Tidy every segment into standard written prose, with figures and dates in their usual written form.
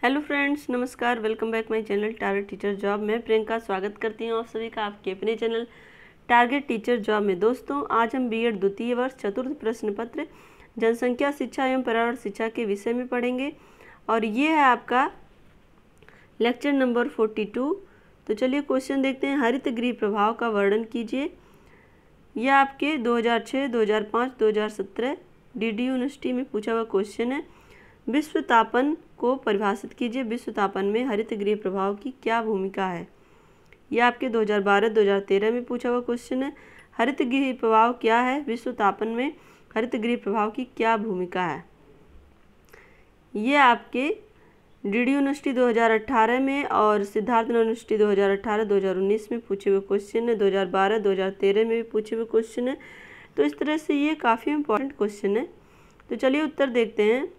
Hello friends, नमस्कार। Welcome back my channel target teacher job. मैं प्रियंका स्वागत करती हूँ आप सभी का आपके अपने चैनल टारगेट टीचर जॉब में। दोस्तों, आज हम बीएड द्वितीय वर्ष चतुर्थ प्रश्न पत्र जनसंख्या शिक्षा एवं पर्यावरण शिक्षा के विषय में पढ़ेंगे और ये है आपका लेक्चर नंबर 42। तो चलिए क्वेश्चन देखते हैं। हरित गृह प्रभाव का वर्णन कीजिए। यह आपके 2006, 2005, 2017 डीडी यूनिवर्सिटी में पूछा हुआ क्वेश्चन है। विश्व तापन को परिभाषित कीजिए। विश्व तापन में हरित गृह प्रभाव की क्या भूमिका है? यह आपके 2012-2013 में पूछा हुआ क्वेश्चन है। हरित गृह प्रभाव क्या है? विश्व तापन में हरित गृह प्रभाव की क्या भूमिका है? ये आपके डीडी यूनिवर्सिटी 2018 में और सिद्धार्थ यूनिवर्सिटी 2018-2019 में पूछे हुए क्वेश्चन है। 2012-2013 में भी पूछे हुए क्वेश्चन है। तो इस तरह से ये काफ़ी इम्पोर्टेंट क्वेश्चन है। तो चलिए उत्तर देखते हैं।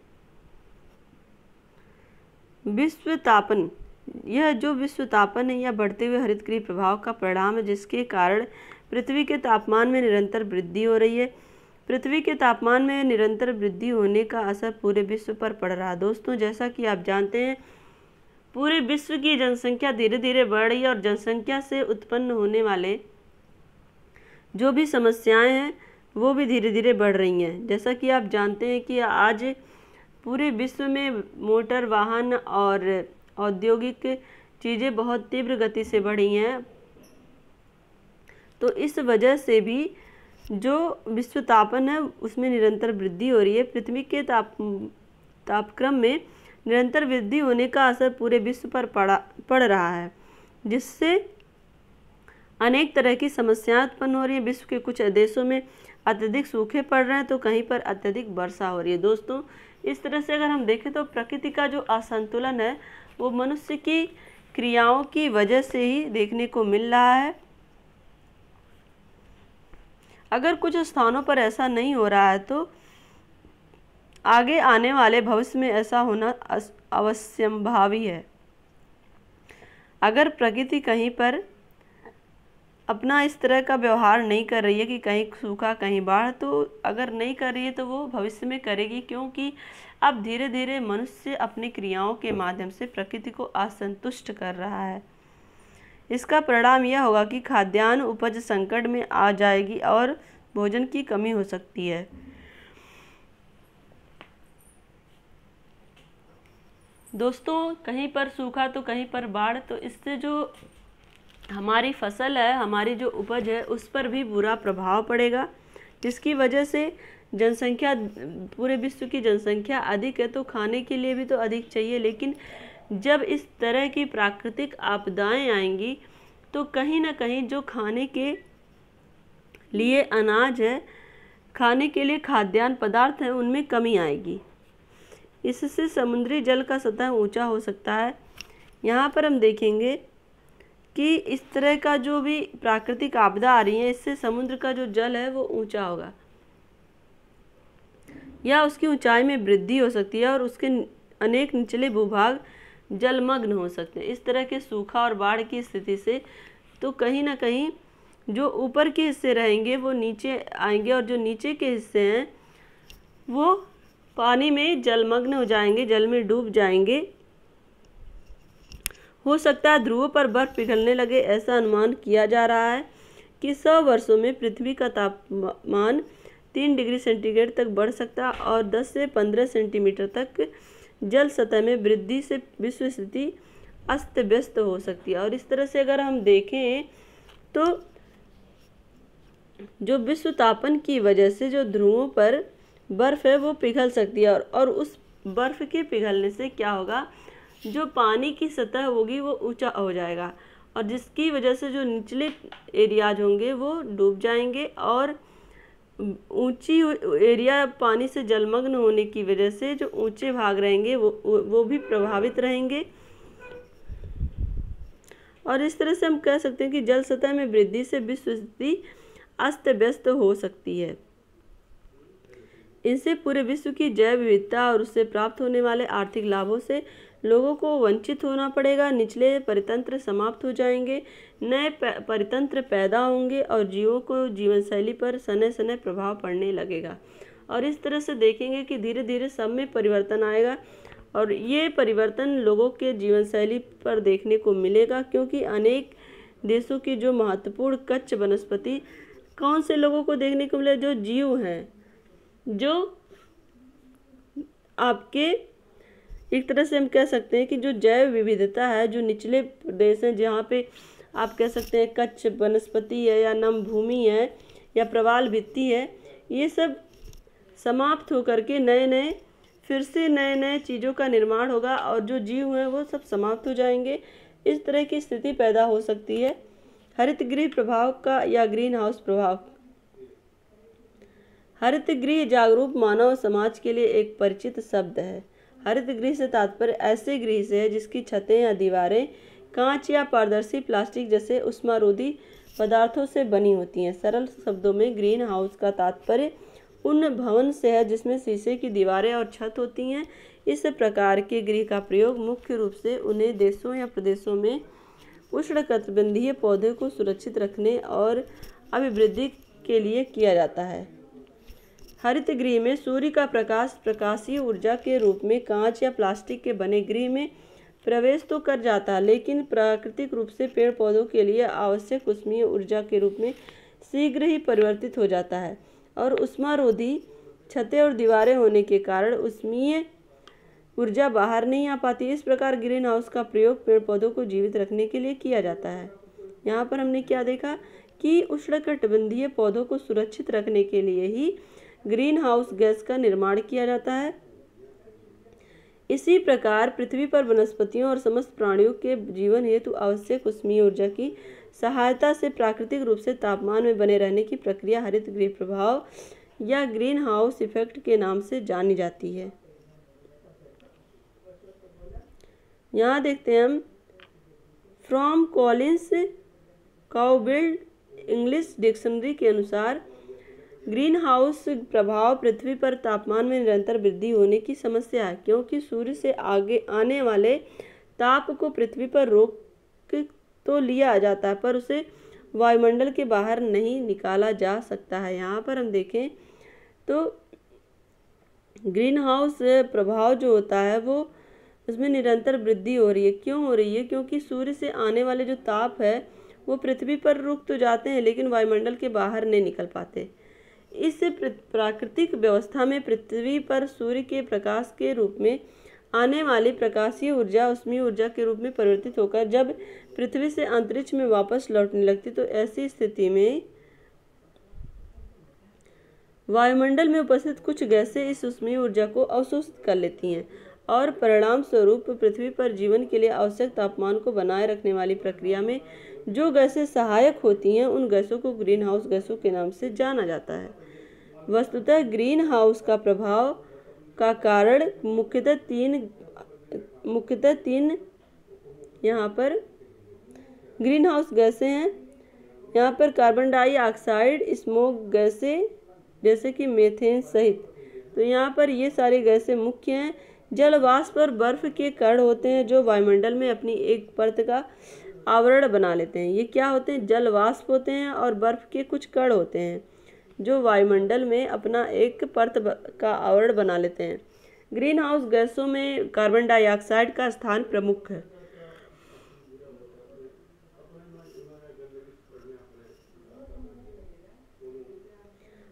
विश्व तापन, यह जो विश्व तापन है यह बढ़ते हुए हरित गृह प्रभाव का परिणाम है, जिसके कारण पृथ्वी के तापमान में निरंतर वृद्धि हो रही है। पृथ्वी के तापमान में निरंतर वृद्धि होने का असर पूरे विश्व पर पड़ रहा है। दोस्तों, जैसा कि आप जानते हैं, पूरे विश्व की जनसंख्या धीरे धीरे बढ़ रही है और जनसंख्या से उत्पन्न होने वाले जो भी समस्याएं हैं वो भी धीरे धीरे बढ़ रही हैं। जैसा कि आप जानते हैं कि आज पूरे विश्व में मोटर वाहन और औद्योगिक चीज़ें बहुत तीव्र गति से बढ़ी हैं। तो इस वजह से भी जो विश्व तापन है उसमें निरंतर वृद्धि हो रही है। पृथ्वी के तापक्रम में निरंतर वृद्धि होने का असर पूरे विश्व पर पड़ रहा है, जिससे अनेक तरह की समस्याएं उत्पन्न हो रही है। विश्व के कुछ देशों में अत्यधिक सूखे पड़ रहे हैं तो कहीं पर अत्यधिक वर्षा हो रही है। दोस्तों, इस तरह से अगर हम देखें तो प्रकृति का जो असंतुलन है वो मनुष्य की क्रियाओं की वजह से ही देखने को मिल रहा है। अगर कुछ स्थानों पर ऐसा नहीं हो रहा है तो आगे आने वाले भविष्य में ऐसा होना अवश्यंभावी है। अगर प्रकृति कहीं पर अपना इस तरह का व्यवहार नहीं कर रही है कि कहीं सूखा कहीं बाढ़, तो अगर नहीं कर रही है तो वो भविष्य में करेगी, क्योंकि अब धीरे धीरे मनुष्य अपनी क्रियाओं के माध्यम से प्रकृति को असंतुष्ट कर रहा है। इसका परिणाम यह होगा कि खाद्यान्न उपज संकट में आ जाएगी और भोजन की कमी हो सकती है। दोस्तों, कहीं पर सूखा तो कहीं पर बाढ़, तो इससे जो हमारी फसल है, हमारी जो उपज है, उस पर भी बुरा प्रभाव पड़ेगा, जिसकी वजह से जनसंख्या, पूरे विश्व की जनसंख्या अधिक है तो खाने के लिए भी तो अधिक चाहिए। लेकिन जब इस तरह की प्राकृतिक आपदाएं आएंगी तो कहीं ना कहीं जो खाने के लिए अनाज है, खाने के लिए खाद्यान्न पदार्थ है, उनमें कमी आएगी। इससे समुद्री जल का सतह ऊंचा हो सकता है। यहाँ पर हम देखेंगे कि इस तरह का जो भी प्राकृतिक आपदा आ रही है, इससे समुद्र का जो जल है वो ऊंचा होगा या उसकी ऊंचाई में वृद्धि हो सकती है और उसके अनेक निचले भूभाग जलमग्न हो सकते हैं। इस तरह के सूखा और बाढ़ की स्थिति से तो कहीं ना कहीं जो ऊपर के हिस्से रहेंगे वो नीचे आएंगे और जो नीचे के हिस्से हैं वो पानी में जलमग्न हो जाएंगे, जल में डूब जाएंगे। हो सकता है ध्रुवों पर बर्फ पिघलने लगे। ऐसा अनुमान किया जा रहा है कि 100 वर्षों में पृथ्वी का तापमान 3 डिग्री सेंटीग्रेड तक बढ़ सकता है और 10 से 15 सेंटीमीटर तक जल सतह में वृद्धि से विश्व स्थिति अस्त व्यस्त हो सकती है। और इस तरह से अगर हम देखें तो जो विश्व तापन की वजह से जो ध्रुवों पर बर्फ है वो पिघल सकती है और उस बर्फ के पिघलने से क्या होगा, जो पानी की सतह होगी वो ऊंचा हो जाएगा और जिसकी वजह से जो निचले एरियाज होंगे वो डूब जाएंगे और ऊंची एरिया पानी से जलमग्न होने की वजह से जो ऊंचे भाग रहेंगे वो भी प्रभावित रहेंगे। और इस तरह से हम कह सकते हैं कि जल सतह में वृद्धि से विश्व स्थिति अस्त व्यस्त हो सकती है। इनसे पूरे विश्व की जैव विविधता और उससे प्राप्त होने वाले आर्थिक लाभों से लोगों को वंचित होना पड़ेगा। निचले परितंत्र समाप्त हो जाएंगे, नए परितंत्र पैदा होंगे और जीवों को जीवन शैली पर सने सने प्रभाव पड़ने लगेगा। और इस तरह से देखेंगे कि धीरे धीरे सब में परिवर्तन आएगा और ये परिवर्तन लोगों के जीवन शैली पर देखने को मिलेगा, क्योंकि अनेक देशों की जो महत्वपूर्ण कच्च वनस्पति कौन से लोगों को देखने को मिले, जो जीव हैं, जो आपके एक तरह से हम कह सकते हैं कि जो जैव विविधता है, जो निचले प्रदेश हैं जहाँ पे आप कह सकते हैं कच्च वनस्पति है या नम भूमि है या प्रवाल भित्ति है, ये सब समाप्त होकर के फिर से नए नए चीज़ों का निर्माण होगा और जो जीव हैं वो सब समाप्त हो जाएंगे। इस तरह की स्थिति पैदा हो सकती है। हरितगृह प्रभाव का या ग्रीन हाउस प्रभाव। हरितगृह जागरूक मानव समाज के लिए एक परिचित शब्द है। हरितगृह से तात्पर्य ऐसे गृह से है जिसकी छतें या दीवारें कांच या पारदर्शी प्लास्टिक जैसे उष्मारोधी पदार्थों से बनी होती हैं। सरल शब्दों में ग्रीन हाउस का तात्पर्य उन भवन से है जिसमें शीशे की दीवारें और छत होती हैं। इस प्रकार के गृह का प्रयोग मुख्य रूप से उन्हें देशों या प्रदेशों में उष्णकटिबंधीय पौधे को सुरक्षित रखने और अभिवृद्धि के लिए किया जाता है। हरित गृह में सूर्य का प्रकाश प्रकाशीय ऊर्जा के रूप में कांच या प्लास्टिक के बने गृह में प्रवेश तो कर जाता है, लेकिन प्राकृतिक रूप से पेड़ पौधों के लिए आवश्यक ऊष्मीय ऊर्जा के रूप में शीघ्र ही परिवर्तित हो जाता है और उष्मारोधी छतें और दीवारें होने के कारण ऊष्मीय ऊर्जा बाहर नहीं आ पाती। इस प्रकार ग्रीन हाउस का प्रयोग पेड़ पौधों को जीवित रखने के लिए किया जाता है। यहाँ पर हमने क्या देखा कि उष्णकटिबंधीय पौधों को सुरक्षित रखने के लिए ही ग्रीन हाउस गैस का निर्माण किया जाता है। इसी प्रकार पृथ्वी पर वनस्पतियों और समस्त प्राणियों के जीवन हेतु आवश्यक ऊष्मीय ऊर्जा की सहायता से प्राकृतिक रूप से तापमान में बने रहने की प्रक्रिया हरित गृह प्रभाव या ग्रीन हाउस इफेक्ट के नाम से जानी जाती है। यहाँ देखते हैं हम फ्रॉम कॉलिंस काउबिल्ड इंग्लिश डिक्शनरी के अनुसार ग्रीन हाउस प्रभाव पृथ्वी पर तापमान में निरंतर वृद्धि होने की समस्या है, क्योंकि सूर्य से आगे आने वाले ताप को पृथ्वी पर रोक तो लिया जाता है पर उसे वायुमंडल के बाहर नहीं निकाला जा सकता है। यहाँ पर हम देखें तो ग्रीन हाउस प्रभाव जो होता है वो उसमें निरंतर वृद्धि हो रही है। क्यों हो रही है? क्योंकि सूर्य से आने वाले जो ताप है वो पृथ्वी पर रुक तो जाते हैं लेकिन वायुमंडल के बाहर नहीं निकल पाते। इस प्राकृतिक व्यवस्था में पृथ्वी पर सूर्य के प्रकाश के रूप में आने वाली प्रकाशीय ऊर्जा ऊष्मीय ऊर्जा के रूप में परिवर्तित होकर जब पृथ्वी से अंतरिक्ष में वापस लौटने लगती तो ऐसी स्थिति में वायुमंडल में उपस्थित कुछ गैसें इस ऊष्मीय ऊर्जा को अवशोषित कर लेती हैं और परिणाम स्वरूप पृथ्वी पर जीवन के लिए आवश्यक तापमान को बनाए रखने वाली प्रक्रिया में जो गैसें सहायक होती हैं उन गैसों को ग्रीन हाउस गैसों के नाम से जाना जाता है। वस्तुतः ग्रीन हाउस का प्रभाव का कारण मुख्यतः तीन यहाँ पर ग्रीन हाउस गैसें हैं। यहाँ पर कार्बन डाइऑक्साइड, स्मोक गैसें जैसे कि मीथेन सहित। तो यहाँ पर ये सारी गैसें मुख्य हैं। जल वाष्प और बर्फ के कण होते हैं जो वायुमंडल में अपनी एक परत का आवरण बना लेते हैं। ये क्या होते हैं? जल वाष्प होते हैं और बर्फ के कुछ कण होते हैं जो वायुमंडल में अपना एक परत का आवरण बना लेते हैं। ग्रीन हाउस गैसों में कार्बन डाइऑक्साइड का स्थान प्रमुख है।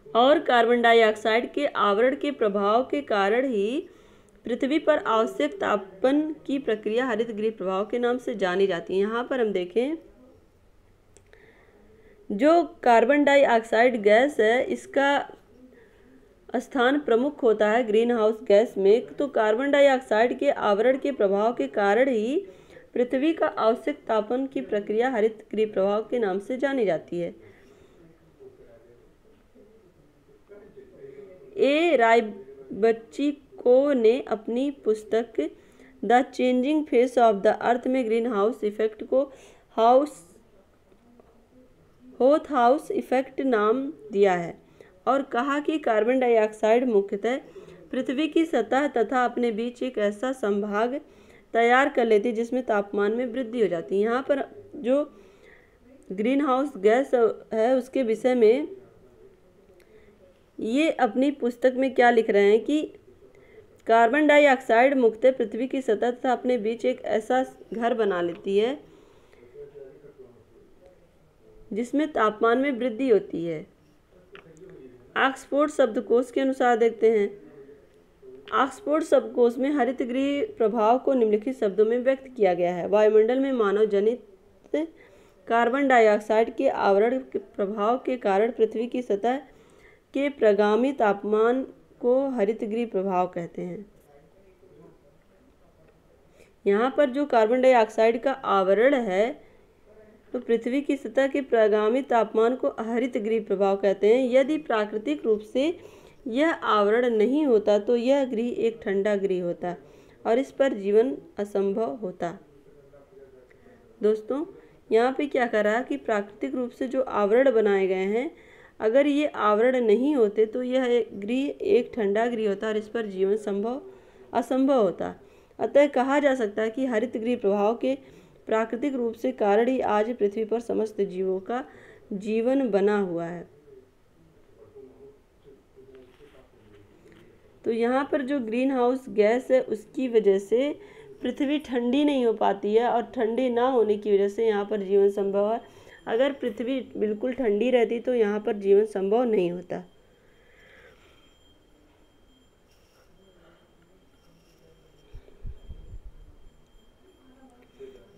और कार्बन डाइऑक्साइड के आवरण के प्रभाव के कारण ही पृथ्वी पर आवश्यक तापन की प्रक्रिया हरित गृह प्रभाव के नाम से जानी जाती है। यहाँ पर हम देखें जो कार्बन डाइऑक्साइड गैस है इसका स्थान प्रमुख होता है ग्रीन हाउस गैस में। तो कार्बन डाइऑक्साइड के आवरण के प्रभाव के कारण ही पृथ्वी का आवश्यक तापन की प्रक्रिया हरित गृह प्रभाव के नाम से जानी जाती है। ए रायबच्चिको ने अपनी पुस्तक the changing face of the earth में ग्रीन हाउस इफेक्ट को होथ हाउस इफेक्ट नाम दिया है और कहा कि कार्बन डाइऑक्साइड मुख्यतः पृथ्वी की सतह तथा अपने बीच एक ऐसा संभाग तैयार कर लेती है जिसमें तापमान में वृद्धि हो जाती है। यहाँ पर जो ग्रीन हाउस गैस है उसके विषय में ये अपनी पुस्तक में क्या लिख रहे हैं कि कार्बन डाइऑक्साइड मुख्यतः पृथ्वी की सतह तथा अपने बीच एक ऐसा घर बना लेती है जिसमें तापमान में वृद्धि होती है। ऑक्सफोर्ड शब्दकोश के अनुसार देखते हैं। ऑक्सफोर्ड शब्दकोश में हरितगृह प्रभाव को निम्नलिखित शब्दों में व्यक्त किया गया है। वायुमंडल में मानव जनित कार्बन डाइऑक्साइड के आवरण के प्रभाव के कारण पृथ्वी की सतह के प्रगामी तापमान को हरितगृह प्रभाव कहते हैं। यहाँ पर जो कार्बन डाइऑक्साइड का आवरण है तो पृथ्वी की सतह के प्रगामी तापमान को हरितगृह प्रभाव कहते हैं। यदि प्राकृतिक रूप से यह आवरण नहीं होता तो यह गृह एक ठंडा गृह होता और इस पर जीवन असंभव होता। दोस्तों यहाँ पे क्या कर रहा है कि प्राकृतिक रूप से जो आवरण बनाए गए हैं, अगर ये आवरण नहीं होते तो यह गृह एक ठंडा गृह होता और इस पर जीवन असंभव होता। अतः कहा जा सकता है कि हरितगृह प्रभाव के प्राकृतिक रूप से कारण ही आज पृथ्वी पर समस्त जीवों का जीवन बना हुआ है। तो यहाँ पर जो ग्रीन हाउस गैस है उसकी वजह से पृथ्वी ठंडी नहीं हो पाती है और ठंडी ना होने की वजह से यहाँ पर जीवन संभव है। अगर पृथ्वी बिल्कुल ठंडी रहती तो यहाँ पर जीवन संभव नहीं होता।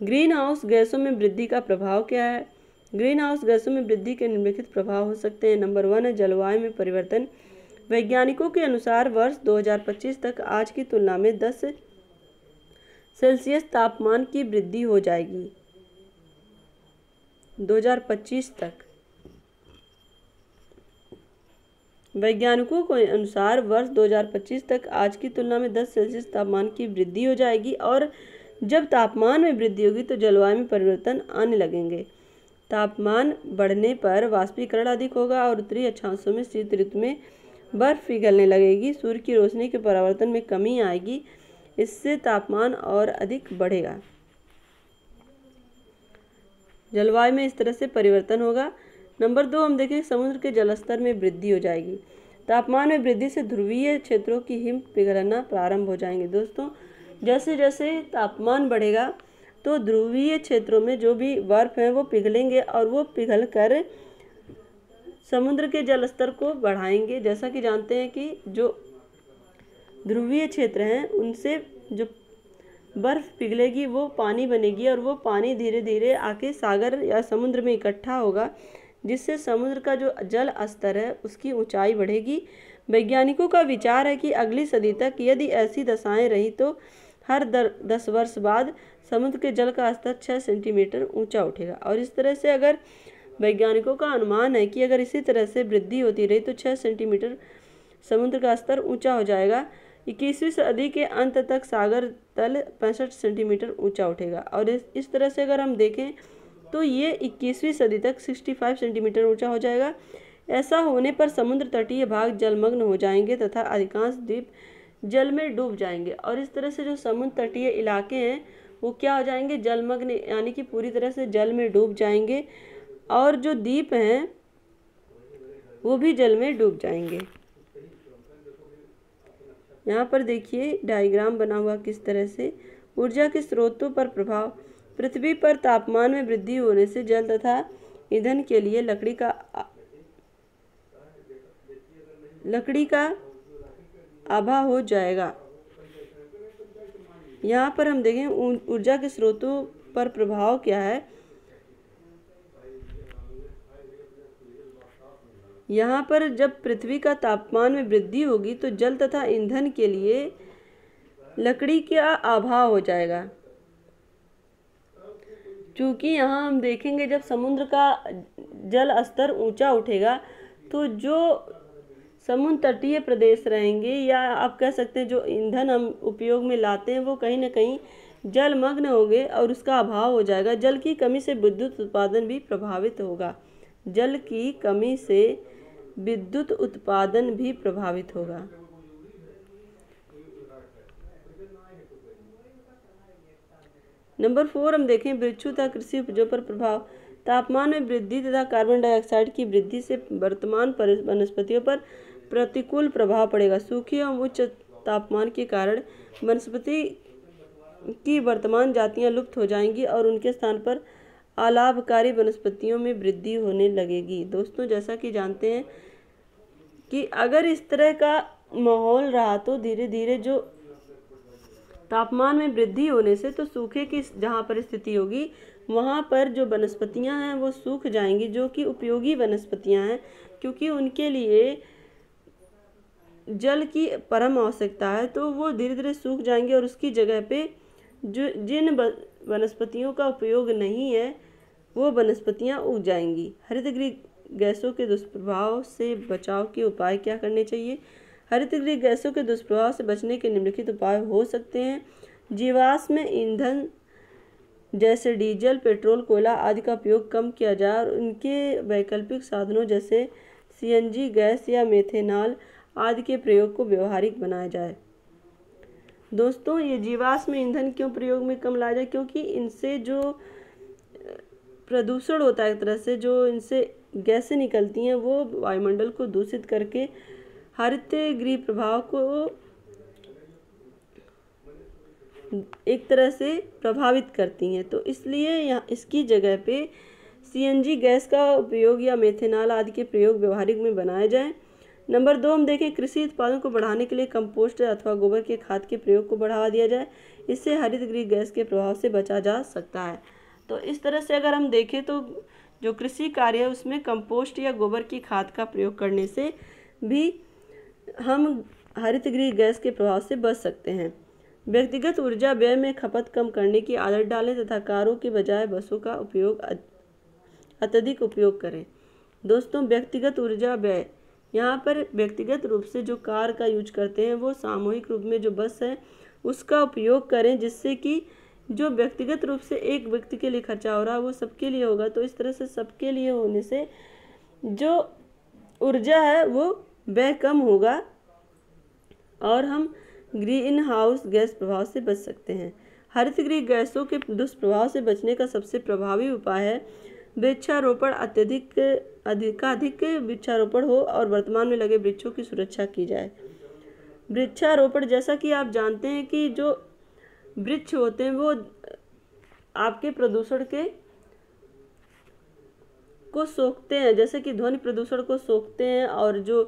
ग्रीन हाउस गैसों में वृद्धि का प्रभाव क्या है? ग्रीन हाउस गैसों में वृद्धि के निम्नलिखित प्रभाव हो सकते हैं। नंबर 1 है जलवायु में परिवर्तन। वैज्ञानिकों के अनुसार वर्ष 2025 तक आज की तुलना में 10 सेल्सियस तापमान की वृद्धि हो जाएगी। 2025 तक वैज्ञानिकों के अनुसार वर्ष 2025 तक आज की तुलना में 10 सेल्सियस तापमान की वृद्धि हो जाएगी और जब तापमान में वृद्धि होगी तो जलवायु में परिवर्तन आने लगेंगे। तापमान बढ़ने पर वाष्पीकरण अधिक होगा और उत्तरी अक्षांशों में शीत ऋतु में बर्फ पिघलने लगेगी। सूर्य की रोशनी के परावर्तन में कमी आएगी, इससे तापमान और अधिक बढ़ेगा। जलवायु में इस तरह से परिवर्तन होगा। नंबर 2 हम देखें समुद्र के जलस्तर में वृद्धि हो जाएगी। तापमान में वृद्धि से ध्रुवीय क्षेत्रों की हिम पिघलना प्रारंभ हो जाएंगे। दोस्तों जैसे जैसे तापमान बढ़ेगा तो ध्रुवीय क्षेत्रों में जो भी बर्फ है वो पिघलेंगे और वो पिघल कर समुद्र के जलस्तर को बढ़ाएंगे। जैसा कि जानते हैं कि जो ध्रुवीय क्षेत्र हैं उनसे जो बर्फ पिघलेगी वो पानी बनेगी और वो पानी धीरे धीरे आके सागर या समुद्र में इकट्ठा होगा, जिससे समुद्र का जो जल स्तर है उसकी ऊंचाई बढ़ेगी। वैज्ञानिकों का विचार है कि अगली सदी तक यदि ऐसी दशाएं रही तो हर 10 वर्ष बाद समुद्र के जल का स्तर 6 सेंटीमीटर ऊंचा उठेगा। और इस तरह से अगर वैज्ञानिकों का अनुमान है कि अगर इसी तरह से वृद्धि होती रही तो 6 सेंटीमीटर समुद्र का स्तर ऊंचा हो जाएगा। 21वीं सदी के अंत तक सागर तल 65 सेंटीमीटर ऊंचा उठेगा। और इस तरह से अगर हम देखें तो ये 21वीं सदी तक 65 सेंटीमीटर ऊंचा हो जाएगा। ऐसा होने पर समुद्र तटीय भाग जलमग्न हो जाएंगे तथा अधिकांश द्वीप जल में डूब जाएंगे। और इस तरह से जो समुद्र तटीय इलाके हैं वो क्या हो जाएंगे, जलमग्न, यानी कि पूरी तरह से जल में डूब जाएंगे और जो द्वीप हैं वो भी जल में डूब जाएंगे। यहाँ पर देखिए डायग्राम बना हुआ किस तरह से। ऊर्जा के स्रोतों पर प्रभाव। पृथ्वी पर तापमान में वृद्धि होने से जल तथा ईंधन के लिए लकड़ी का अभाव हो जाएगा। यहाँ पर हम देखें ऊर्जा के स्रोतों पर प्रभाव क्या है। यहाँ पर जब पृथ्वी का तापमान में वृद्धि होगी तो जल तथा ईंधन के लिए लकड़ी का अभाव हो जाएगा। क्योंकि यहाँ हम देखेंगे जब समुद्र का जल स्तर ऊंचा उठेगा तो जो समुद्र तटीय प्रदेश रहेंगे या आप कह सकते हैं जो ईंधन हम उपयोग में लाते हैं वो कहीं ना कहीं जलमग्न होंगे और उसका अभाव हो जाएगा। जल की कमी से विद्युत उत्पादन भी प्रभावित होगा। जल की कमी से विद्युत उत्पादन भी प्रभावित होगा। नंबर 4 हम देखें वृक्षों तथा कृषि उपजों पर प्रभाव। तापमान में वृद्धि तथा कार्बन डाइऑक्साइड की वृद्धि से वर्तमान वनस्पतियों पर प्रतिकूल प्रभाव पड़ेगा। सूखी एवं उच्च तापमान के कारण वनस्पति की वर्तमान जातियां लुप्त हो जाएंगी और उनके स्थान पर अलाभकारी वनस्पतियों में वृद्धि होने लगेगी। दोस्तों, जैसा कि जानते हैं कि अगर इस तरह का माहौल रहा तो धीरे धीरे जो तापमान में वृद्धि होने से तो सूखे की जहाँ पर स्थिति होगी वहाँ पर जो वनस्पतियाँ हैं वो सूख जाएंगी, जो कि उपयोगी वनस्पतियाँ हैं, क्योंकि उनके लिए जल की परम आवश्यकता है, तो वो धीरे धीरे सूख जाएंगे और उसकी जगह पे जो जिन वनस्पतियों का उपयोग नहीं है वो वनस्पतियाँ उग जाएंगी। हरितगृह गैसों के दुष्प्रभाव से बचाव के उपाय क्या करने चाहिए? हरितगृह गैसों के दुष्प्रभाव से बचने के निम्नलिखित उपाय हो सकते हैं। जीवाश्म ईंधन जैसे डीजल, पेट्रोल, कोयला आदि का उपयोग कम किया जाए और उनके वैकल्पिक साधनों जैसे सीएनजी गैस या मेथेनॉल आदि के प्रयोग को व्यवहारिक बनाया जाए। दोस्तों, ये जीवाश्म ईंधन क्यों प्रयोग में कम लाया जाए? क्योंकि इनसे जो प्रदूषण होता है, एक तरह से जो इनसे गैसें निकलती हैं वो वायुमंडल को दूषित करके हरितगृह प्रभाव को एक तरह से प्रभावित करती हैं। तो इसलिए यहाँ इसकी जगह पे सीएनजी गैस का उपयोग या मेथेनॉल आदि के प्रयोग व्यवहारिक में बनाया जाए। नंबर 2 हम देखें, कृषि उत्पादन को बढ़ाने के लिए कंपोस्ट अथवा गोबर के खाद के प्रयोग को बढ़ावा दिया जाए। इससे हरितगृह गैस के प्रभाव से बचा जा सकता है। तो इस तरह से अगर हम देखें तो जो कृषि कार्य है उसमें कंपोस्ट या गोबर की खाद का प्रयोग करने से भी हम हरितगृह गैस के प्रभाव से बच सकते हैं। व्यक्तिगत ऊर्जा व्यय में खपत कम करने की आदत डालें तथा कारों के बजाय बसों का उपयोग अत्यधिक उपयोग करें। दोस्तों, व्यक्तिगत ऊर्जा व्यय, यहाँ पर व्यक्तिगत रूप से जो कार का यूज करते हैं वो सामूहिक रूप में जो बस है उसका उपयोग करें, जिससे कि जो व्यक्तिगत रूप से एक व्यक्ति के लिए खर्चा हो रहा है वो सबके लिए होगा। तो इस तरह से सबके लिए होने से जो ऊर्जा है वो व्यय कम होगा और हम ग्रीन हाउस गैस प्रभाव से बच सकते हैं। हरितगृह गैसों के दुष्प्रभाव से बचने का सबसे प्रभावी उपाय है वृक्षारोपण। अधिक वृक्षारोपण हो और वर्तमान में लगे वृक्षों की सुरक्षा की जाए। वृक्षारोपण, जैसा कि आप जानते हैं कि जो वृक्ष होते हैं वो आपके प्रदूषण को सोखते हैं, जैसे कि ध्वनि प्रदूषण को सोखते हैं, और जो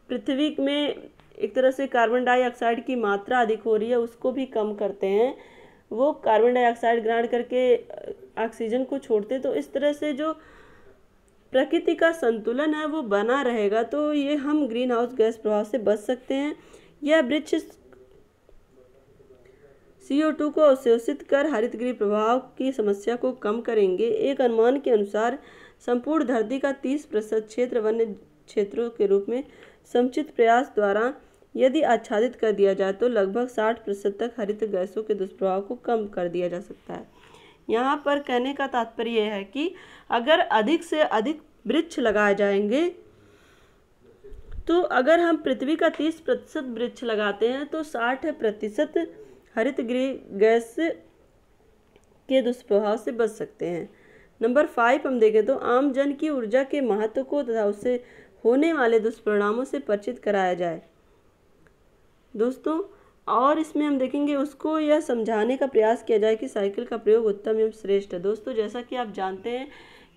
पृथ्वी में एक तरह से कार्बन डाइऑक्साइड की मात्रा अधिक हो रही है उसको भी कम करते हैं। वो कार्बन डाइऑक्साइड ग्रहण करके ऑक्सीजन को छोड़ते हैं। तो इस तरह से जो प्रकृति का संतुलन है वो बना रहेगा। तो ये हम ग्रीन हाउस गैस प्रभाव से बच सकते हैं। यह वृक्ष CO2 को अवशोषित कर हरितगृह प्रभाव की समस्या को कम करेंगे। एक अनुमान के अनुसार संपूर्ण धरती का 30% क्षेत्र वन्य क्षेत्रों के रूप में समुचित प्रयास द्वारा यदि आच्छादित कर दिया जाए तो लगभग 60% तक हरित गैसों के दुष्प्रभाव को कम कर दिया जा सकता है। यहाँ पर कहने का तात्पर्य यह है कि अगर अधिक से अधिक वृक्ष लगाए जाएंगे तो अगर हम पृथ्वी का 30% वृक्ष लगाते हैं तो 60% हरितगृह गैस के दुष्प्रभाव से बच सकते हैं। नंबर 5 हम देखें तो आम जन की ऊर्जा के महत्व को तथा उससे होने वाले दुष्परिणामों से परिचित कराया जाए। दोस्तों, और इसमें हम देखेंगे उसको यह समझाने का प्रयास किया जाए कि साइकिल का प्रयोग उत्तम एवं श्रेष्ठ है। दोस्तों, जैसा कि आप जानते हैं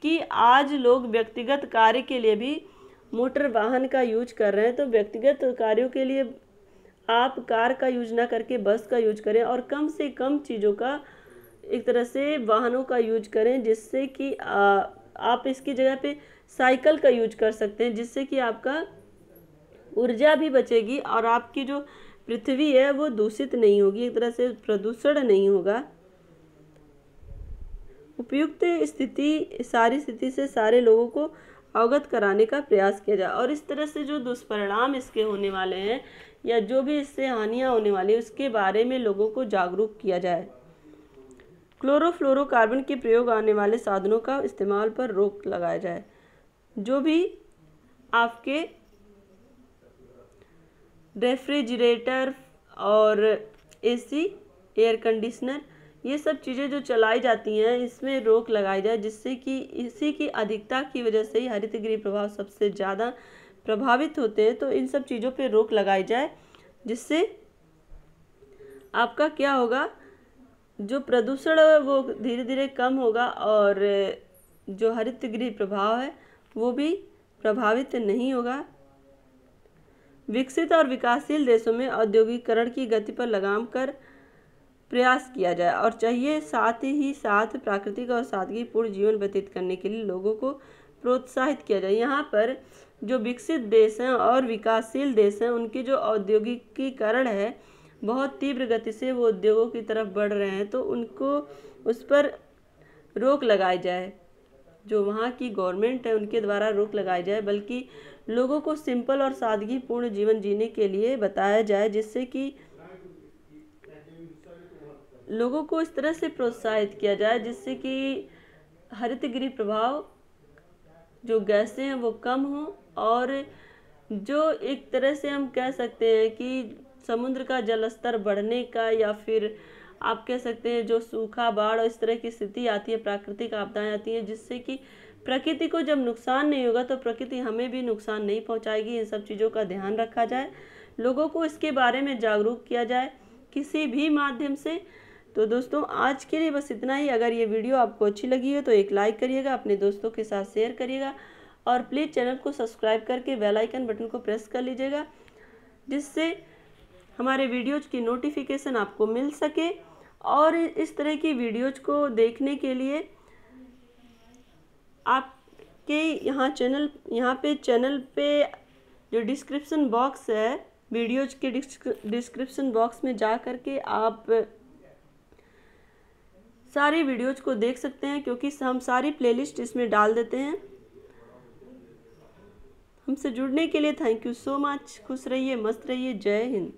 कि आज लोग व्यक्तिगत कार्य के लिए भी मोटर वाहन का यूज कर रहे हैं। तो व्यक्तिगत कार्यों के लिए आप कार का यूज ना करके बस का यूज करें और कम से कम चीज़ों का एक तरह से वाहनों का यूज करें, जिससे कि आप इसकी जगह पे साइकिल का यूज कर सकते हैं, जिससे कि आपका ऊर्जा भी बचेगी और आपकी जो पृथ्वी है वो दूषित नहीं होगी, एक तरह से प्रदूषण नहीं होगा। उपयुक्त सारी स्थिति से सारे लोगों को अवगत कराने का प्रयास किया जाए और इस तरह से जो दुष्परिणाम इसके होने वाले हैं या जो भी इससे हानियां होने वाली है उसके बारे में लोगों को जागरूक किया जाए। क्लोरोफ्लोरोकार्बन के प्रयोग आने वाले साधनों का इस्तेमाल पर रोक लगाया जाए। जो भी आपके रेफ्रिजरेटर और AC, एयर कंडीशनर, ये सब चीज़ें जो चलाई जाती हैं इसमें रोक लगाई जाए, जिससे कि इसी की अधिकता की वजह से ही हरितगृह प्रभाव सबसे ज़्यादा प्रभावित होते हैं। तो इन सब चीज़ों पे रोक लगाई जाए जिससे आपका क्या होगा, जो प्रदूषण है वो धीरे धीरे कम होगा और जो हरितगृह प्रभाव है वो भी प्रभावित नहीं होगा। विकसित और विकासशील देशों में औद्योगिकरण की गति पर लगाम कर प्रयास किया जाए और चाहिए, साथ ही साथ प्राकृतिक और सादगीपूर्ण जीवन व्यतीत करने के लिए लोगों को प्रोत्साहित किया जाए। यहाँ पर जो विकसित देश हैं और विकासशील देश हैं उनकी जो औद्योगिकीकरण है बहुत तीव्र गति से वो उद्योगों की तरफ बढ़ रहे हैं, तो उनको उस पर रोक लगाई जाए, जो वहाँ की गवर्नमेंट है उनके द्वारा रोक लगाई जाए, बल्कि लोगों को सिंपल और सादगीपूर्ण जीवन जीने के लिए बताया जाए, जिससे कि लोगों को इस तरह से प्रोत्साहित किया जाए जिससे कि हरितगृह प्रभाव जो गैसें हैं वो कम हो और जो एक तरह से हम कह सकते हैं कि समुद्र का जल स्तर बढ़ने का या फिर आप कह सकते हैं जो सूखा, बाढ़ और इस तरह की स्थिति आती है, प्राकृतिक आपदाएं आती हैं, जिससे कि प्रकृति को जब नुकसान नहीं होगा तो प्रकृति हमें भी नुकसान नहीं पहुंचाएगी। इन सब चीज़ों का ध्यान रखा जाए, लोगों को इसके बारे में जागरूक किया जाए किसी भी माध्यम से। तो दोस्तों आज के लिए बस इतना ही। अगर ये वीडियो आपको अच्छी लगी है तो एक लाइक करिएगा, अपने दोस्तों के साथ शेयर करिएगा और प्लीज़ चैनल को सब्सक्राइब करके बेल आइकन बटन को प्रेस कर लीजिएगा, जिससे हमारे वीडियोज़ की नोटिफिकेशन आपको मिल सके। और इस तरह की वीडियोज़ को देखने के लिए आपके यहाँ पे चैनल पे जो डिस्क्रिप्शन बॉक्स है, वीडियोज़ के डिस्क्रिप्शन बॉक्स में जा कर के आप सारी वीडियोज़ को देख सकते हैं, क्योंकि हम सारी प्लेलिस्ट इसमें डाल देते हैं। हमसे जुड़ने के लिए थैंक यू सो मच। खुश रहिए, मस्त रहिए। जय हिंद।